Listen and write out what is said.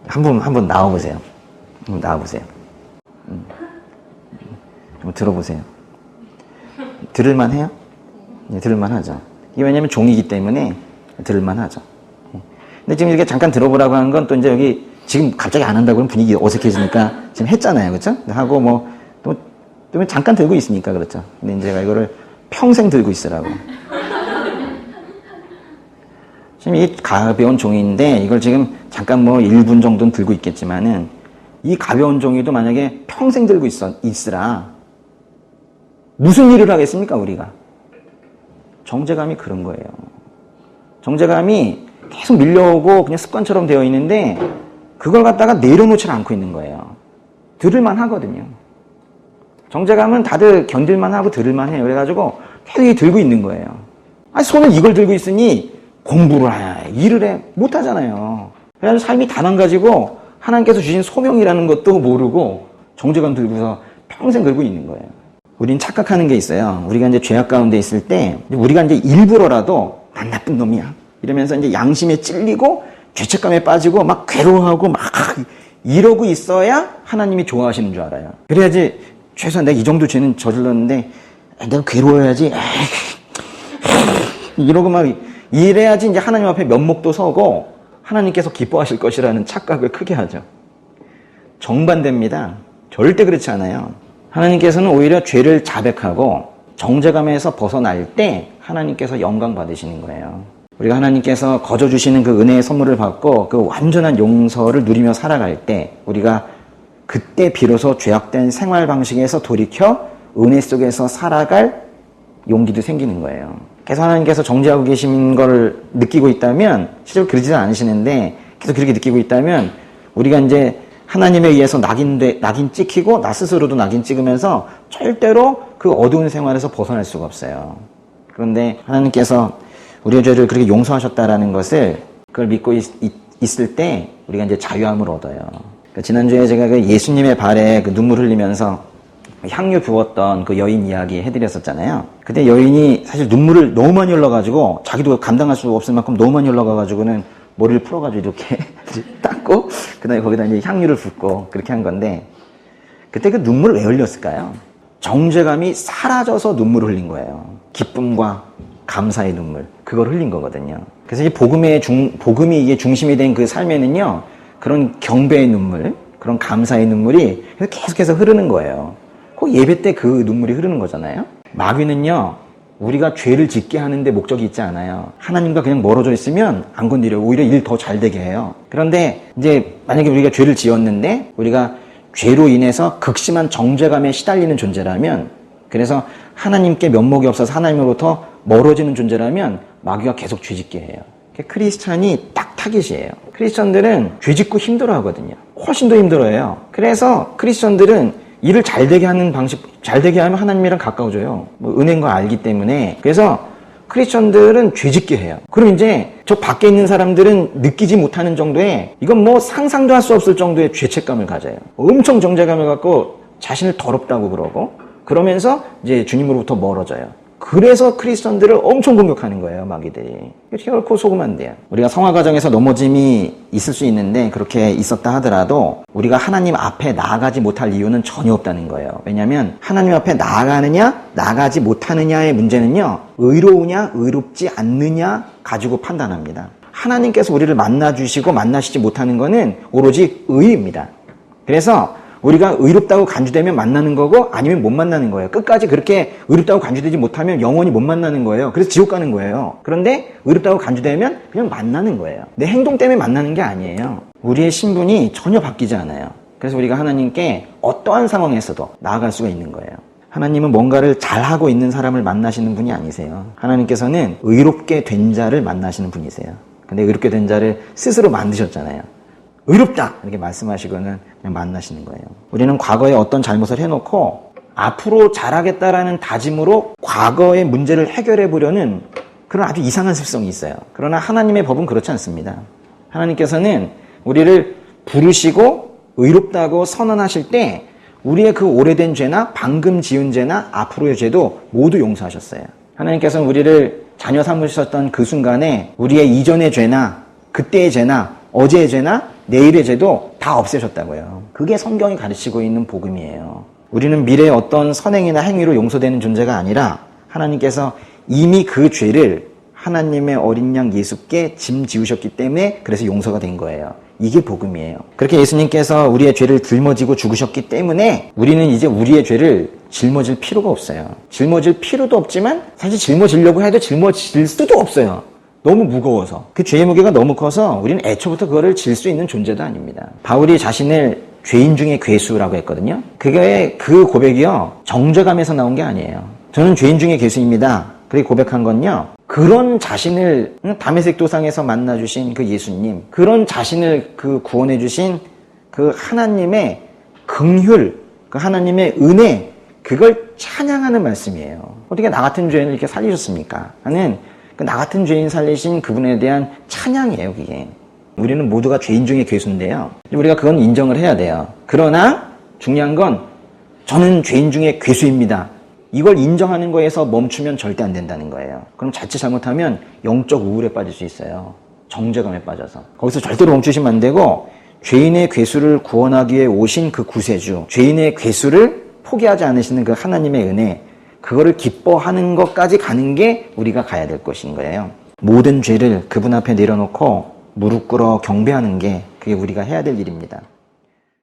한번 나와보세요. 나와보세요. 좀 들어보세요. 들을만 해요? 네, 들을만 하죠. 이게 왜냐면 종이기 때문에 들을만 하죠. 근데 지금 이렇게 잠깐 들어보라고 하는 건 또 이제 여기 지금 갑자기 안 한다고 하면 분위기 어색해지니까 지금 했잖아요. 그렇죠? 하고 뭐 또 잠깐 들고 있으니까 그렇죠. 근데 이제 제가 이거를 평생 들고 있으라고. 지금 이 가벼운 종이인데 이걸 지금 잠깐 뭐 1분 정도는 들고 있겠지만은 이 가벼운 종이도 만약에 평생 들고 있으라 무슨 일을 하겠습니까 우리가? 정제감이 그런 거예요. 정제감이 계속 밀려오고 그냥 습관처럼 되어 있는데 그걸 갖다가 내려놓지 않고 있는 거예요. 들을만 하거든요. 정제감은 다들 견딜만 하고 들을만 해요. 그래가지고 계속 들고 있는 거예요. 아니 손은 이걸 들고 있으니 공부를 해, 일을 해, 못 하잖아요. 그래서 삶이 다 망가지고 하나님께서 주신 소명이라는 것도 모르고 정제감 들고서 평생 들고 있는 거예요. 우린 착각하는 게 있어요. 우리가 이제 죄악 가운데 있을 때 우리가 이제 일부러라도 난 나쁜 놈이야 이러면서 이제 양심에 찔리고 죄책감에 빠지고 막 괴로워하고 막 이러고 있어야 하나님이 좋아하시는 줄 알아요. 그래야지 최소한 내가 이 정도 죄는 저질렀는데 내가 괴로워야지 이러고 막 이래야지 이제 하나님 앞에 면목도 서고 하나님께서 기뻐하실 것이라는 착각을 크게 하죠. 정반대입니다. 절대 그렇지 않아요. 하나님께서는 오히려 죄를 자백하고 정죄감에서 벗어날 때 하나님께서 영광 받으시는 거예요. 우리가 하나님께서 거저 주시는 그 은혜의 선물을 받고 그 완전한 용서를 누리며 살아갈 때 우리가 그때 비로소 죄악된 생활 방식에서 돌이켜 은혜 속에서 살아갈 용기도 생기는 거예요. 그래서 하나님께서 정죄하고 계신 걸 느끼고 있다면 실제로 그러지는 않으시는데 계속 그렇게 느끼고 있다면 우리가 이제 하나님에 의해서 낙인 찍히고 나 스스로도 낙인 찍으면서 절대로 그 어두운 생활에서 벗어날 수가 없어요. 그런데 하나님께서 우리의 죄를 그렇게 용서하셨다라는 것을 그걸 믿고 있을 때 우리가 이제 자유함을 얻어요. 지난주에 제가 그 예수님의 발에 그 눈물 흘리면서 향유 부었던 그 여인 이야기 해드렸었잖아요. 그때 여인이 사실 눈물을 너무 많이 흘러가지고 자기도 감당할 수 없을 만큼 너무 많이 흘러가가지고는 머리를 풀어가지고 이렇게 닦고 그 다음에 거기다 이제 향유를 붓고 그렇게 한 건데 그때 그 눈물을 왜 흘렸을까요? 정죄감이 사라져서 눈물을 흘린 거예요. 기쁨과 감사의 눈물, 그걸 흘린 거거든요. 그래서 이 복음이 이게 중심이 된 그 삶에는요, 그런 경배의 눈물, 그런 감사의 눈물이 계속해서 흐르는 거예요. 그 예배 때 그 눈물이 흐르는 거잖아요. 마귀는요, 우리가 죄를 짓게 하는데 목적이 있지 않아요. 하나님과 그냥 멀어져 있으면 안 건드려요. 오히려 일 더 잘 되게 해요. 그런데 이제 만약에 우리가 죄를 지었는데 우리가 죄로 인해서 극심한 정죄감에 시달리는 존재라면, 그래서 하나님께 면목이 없어서 하나님으로부터 멀어지는 존재라면 마귀가 계속 죄짓게 해요. 크리스찬이 딱 타깃이에요. 크리스천들은 죄짓고 힘들어하거든요. 훨씬 더 힘들어해요. 그래서 크리스천들은 일을 잘 되게 하는 방식, 잘 되게 하면 하나님이랑 가까워져요. 뭐 은혜인 거 알기 때문에. 그래서 크리스천들은 죄짓게 해요. 그럼 이제 저 밖에 있는 사람들은 느끼지 못하는 정도의, 이건 뭐 상상도 할 수 없을 정도의 죄책감을 가져요. 엄청 정죄감을 갖고 자신을 더럽다고 그러고, 그러면서 이제 주님으로부터 멀어져요. 그래서 크리스천들을 엄청 공격하는 거예요, 마귀들이. 결코 속으면 안 돼요. 우리가 성화 과정에서 넘어짐이 있을 수 있는데 그렇게 있었다 하더라도 우리가 하나님 앞에 나아가지 못할 이유는 전혀 없다는 거예요. 왜냐하면 하나님 앞에 나아가느냐 나아가지 못하느냐의 문제는요, 의로우냐 의롭지 않느냐 가지고 판단합니다. 하나님께서 우리를 만나주시고 만나시지 못하는 거는 오로지 의입니다. 그래서 우리가 의롭다고 간주되면 만나는 거고 아니면 못 만나는 거예요. 끝까지 그렇게 의롭다고 간주되지 못하면 영원히 못 만나는 거예요. 그래서 지옥 가는 거예요. 그런데 의롭다고 간주되면 그냥 만나는 거예요. 내 행동 때문에 만나는 게 아니에요. 우리의 신분이 전혀 바뀌지 않아요. 그래서 우리가 하나님께 어떠한 상황에서도 나아갈 수가 있는 거예요. 하나님은 뭔가를 잘하고 있는 사람을 만나시는 분이 아니세요. 하나님께서는 의롭게 된 자를 만나시는 분이세요. 근데 의롭게 된 자를 스스로 만드셨잖아요. 의롭다! 이렇게 말씀하시고는 그냥 만나시는 거예요. 우리는 과거에 어떤 잘못을 해놓고 앞으로 잘하겠다라는 다짐으로 과거의 문제를 해결해 보려는 그런 아주 이상한 습성이 있어요. 그러나 하나님의 법은 그렇지 않습니다. 하나님께서는 우리를 부르시고 의롭다고 선언하실 때 우리의 그 오래된 죄나 방금 지은 죄나 앞으로의 죄도 모두 용서하셨어요. 하나님께서는 우리를 자녀 삼으셨던 그 순간에 우리의 이전의 죄나 그때의 죄나 어제의 죄나 내일의 죄도 다 없애셨다고요. 그게 성경이 가르치고 있는 복음이에요. 우리는 미래의 어떤 선행이나 행위로 용서되는 존재가 아니라 하나님께서 이미 그 죄를 하나님의 어린 양 예수께 짐 지우셨기 때문에 그래서 용서가 된 거예요. 이게 복음이에요. 그렇게 예수님께서 우리의 죄를 짊어지고 죽으셨기 때문에 우리는 이제 우리의 죄를 짊어질 필요가 없어요. 짊어질 필요도 없지만 사실 짊어지려고 해도 짊어질 수도 없어요. 너무 무거워서. 그 죄의 무게가 너무 커서 우리는 애초부터 그거를 질 수 있는 존재도 아닙니다. 바울이 자신을 죄인 중에 괴수라고 했거든요. 그게 그 고백이요. 정죄감에서 나온 게 아니에요. 저는 죄인 중에 괴수입니다. 그렇게 고백한 건요. 그런 자신을 다메섹 도상에서 만나주신 그 예수님, 그런 자신을 그 구원해주신 그 하나님의 긍휼, 그 하나님의 은혜, 그걸 찬양하는 말씀이에요. 어떻게 나 같은 죄인을 이렇게 살리셨습니까? 하는 그 나 같은 죄인 살리신 그분에 대한 찬양이에요, 그게. 우리는 모두가 죄인 중에 괴수인데요. 우리가 그건 인정을 해야 돼요. 그러나 중요한 건 저는 죄인 중에 괴수입니다. 이걸 인정하는 거에서 멈추면 절대 안 된다는 거예요. 그럼 자칫 잘못하면 영적 우울에 빠질 수 있어요. 정죄감에 빠져서. 거기서 절대로 멈추시면 안 되고 죄인의 괴수를 구원하기 위해 오신 그 구세주, 죄인의 괴수를 포기하지 않으시는 그 하나님의 은혜, 그거를 기뻐하는 것까지 가는 게 우리가 가야 될 것인 거예요. 모든 죄를 그분 앞에 내려놓고 무릎 꿇어 경배하는 게 그게 우리가 해야 될 일입니다.